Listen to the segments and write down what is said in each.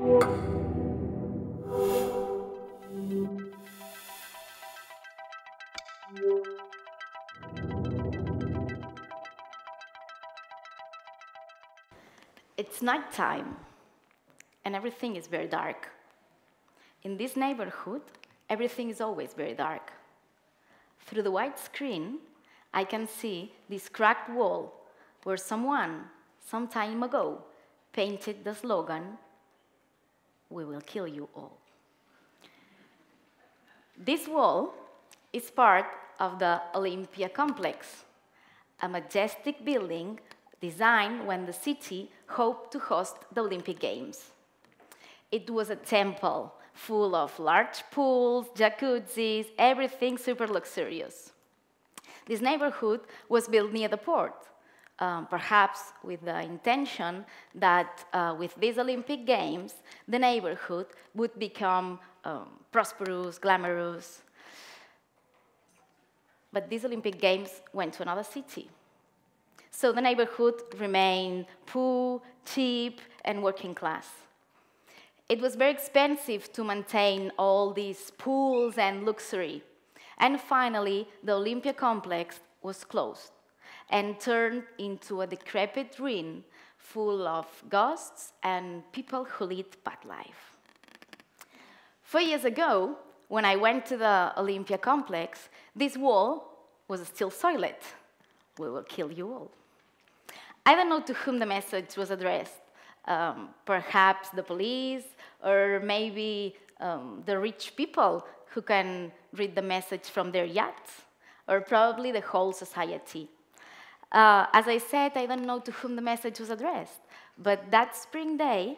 It's nighttime, and everything is very dark. In this neighborhood, everything is always very dark. Through the white screen, I can see this cracked wall where someone, some time ago, painted the slogan, "We will kill you all." This wall is part of the Olympia complex, a majestic building designed when the city hoped to host the Olympic Games. It was a temple full of large pools, jacuzzis, everything super luxurious. This neighborhood was built near the port, perhaps with the intention that with these Olympic Games, the neighborhood would become prosperous, glamorous. But these Olympic Games went to another city. So the neighborhood remained poor, cheap, and working class. It was very expensive to maintain all these pools and luxury. And finally, the Olympia complex was closed and turned into a decrepit ruin full of ghosts and people who lead bad life. 4 years ago, when I went to the Olympia complex, this wall was still soiled. "We will kill you all." I don't know to whom the message was addressed. Perhaps the police, or maybe the rich people who can read the message from their yachts, or probably the whole society. As I said, I don't know to whom the message was addressed, but that spring day,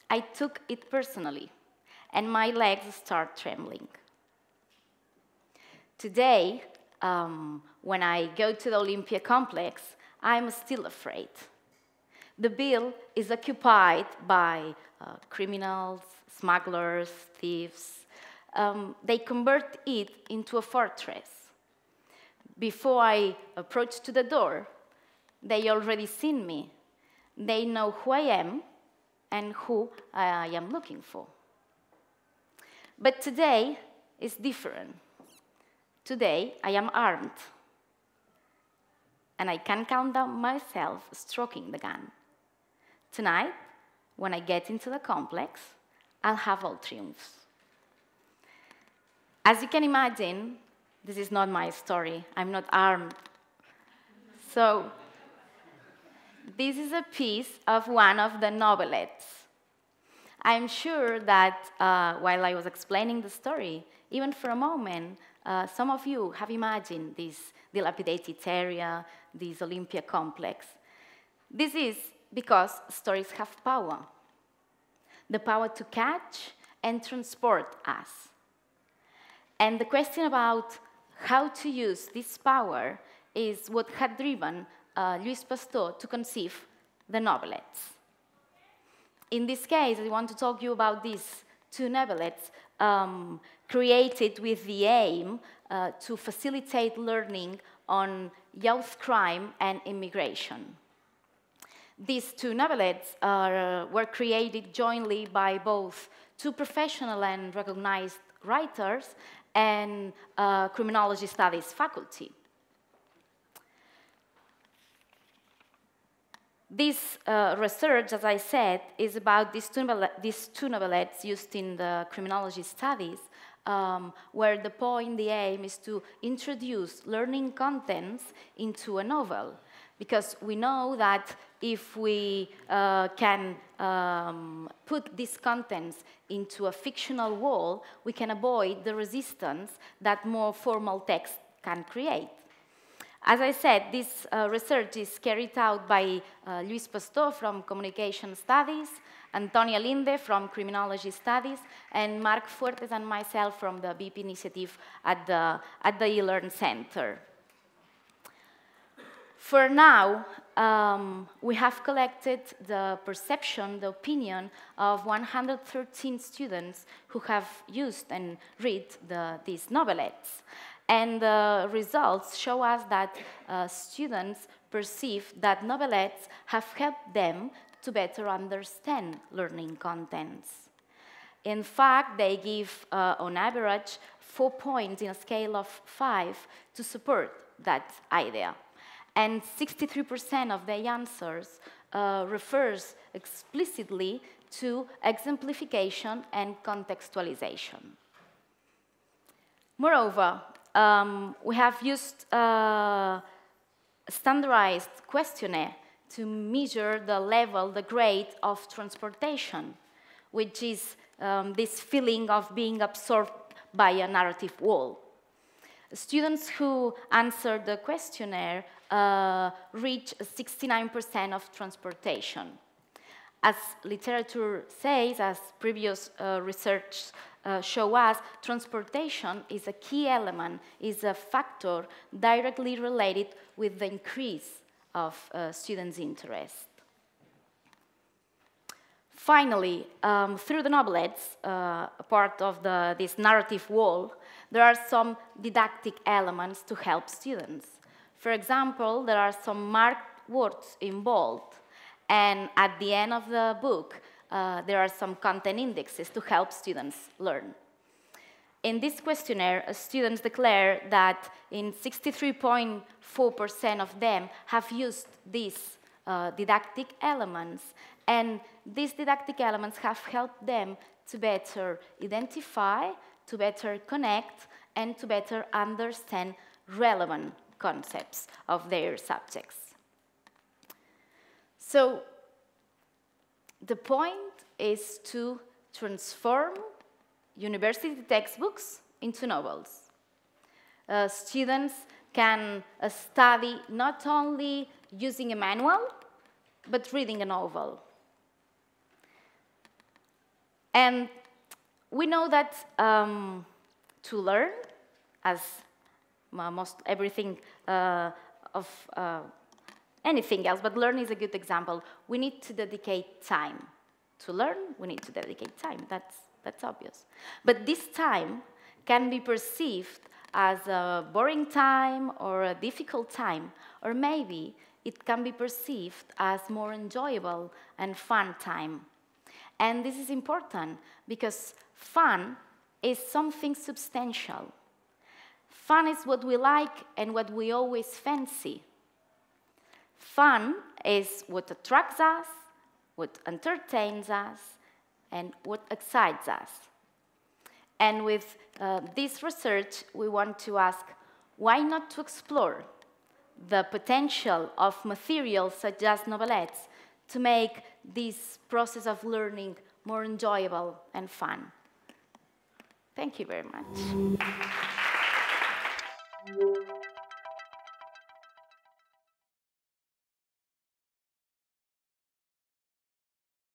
I took it personally, and my legs started trembling. Today, when I go to the Olympia complex, I'm still afraid. The bill is occupied by criminals, smugglers, thieves. They convert it into a fortress. Before I approach to the door, they already seen me. They know who I am and who I am looking for. But today is different. Today, I am armed. And I can count on myself stroking the gun. Tonight, when I get into the complex, I'll have all triumphs. As you can imagine, this is not my story. I'm not armed. So, this is a piece of one of the novelettes. I'm sure that while I was explaining the story, even for a moment, some of you have imagined this dilapidated area, this Olympia complex. This is because stories have power. The power to catch and transport us. And the question about how to use this power is what had driven Lluís Pastor to conceive the novelettes. In this case, I want to talk to you about these two novelettes created with the aim to facilitate learning on youth crime and immigration. These two novelettes were created jointly by both two professional and recognized writers and criminology studies faculty. This research, as I said, is about these two novelettes used in the criminology studies, where the aim is to introduce learning contents into a novel. Because we know that if we can put these contents into a fictional world, we can avoid the resistance that more formal text can create. As I said, this research is carried out by Lluís Pastor from Communication Studies, Antonia Linde from Criminology Studies, and Marc Fuertes and myself from the BIP initiative at the eLearn Center. For now, we have collected the perception, the opinion of 113 students who have used and read these novelettes. And the results show us that students perceive that novelettes have helped them to better understand learning contents. In fact, they give, on average, 4 points in a scale of 5 to support that idea. And 63% of their answers refers explicitly to exemplification and contextualization. Moreover, we have used a standardized questionnaire to measure the level, the grade of transportation, which is this feeling of being absorbed by a narrative wall. Students who answered the questionnaire reach 69% of transportation. As literature says, as previous research show us, transportation is a key element, is a factor directly related with the increase of students' interest. Finally, through the novelets, part of this narrative wall, there are some didactic elements to help students. For example, there are some marked words in bold, and at the end of the book, there are some content indexes to help students learn. In this questionnaire, students declare that in 63.4% of them have used these didactic elements, and these didactic elements have helped them to better identify, to better connect, and to better understand relevant concepts of their subjects. So, the point is to transform university textbooks into novels. Students can study not only using a manual, but reading a novel. And we know that to learn, as most everything of anything else, but learn is a good example, we need to dedicate time. To learn, we need to dedicate time, that's obvious. But this time can be perceived as a boring time or a difficult time, or maybe it can be perceived as more enjoyable and fun time. And this is important because fun is something substantial. Fun is what we like and what we always fancy. Fun is what attracts us, what entertains us, and what excites us. And with this research, we want to ask, why not to explore the potential of materials such as novelettes to make this process of learning more enjoyable and fun? Thank you very much.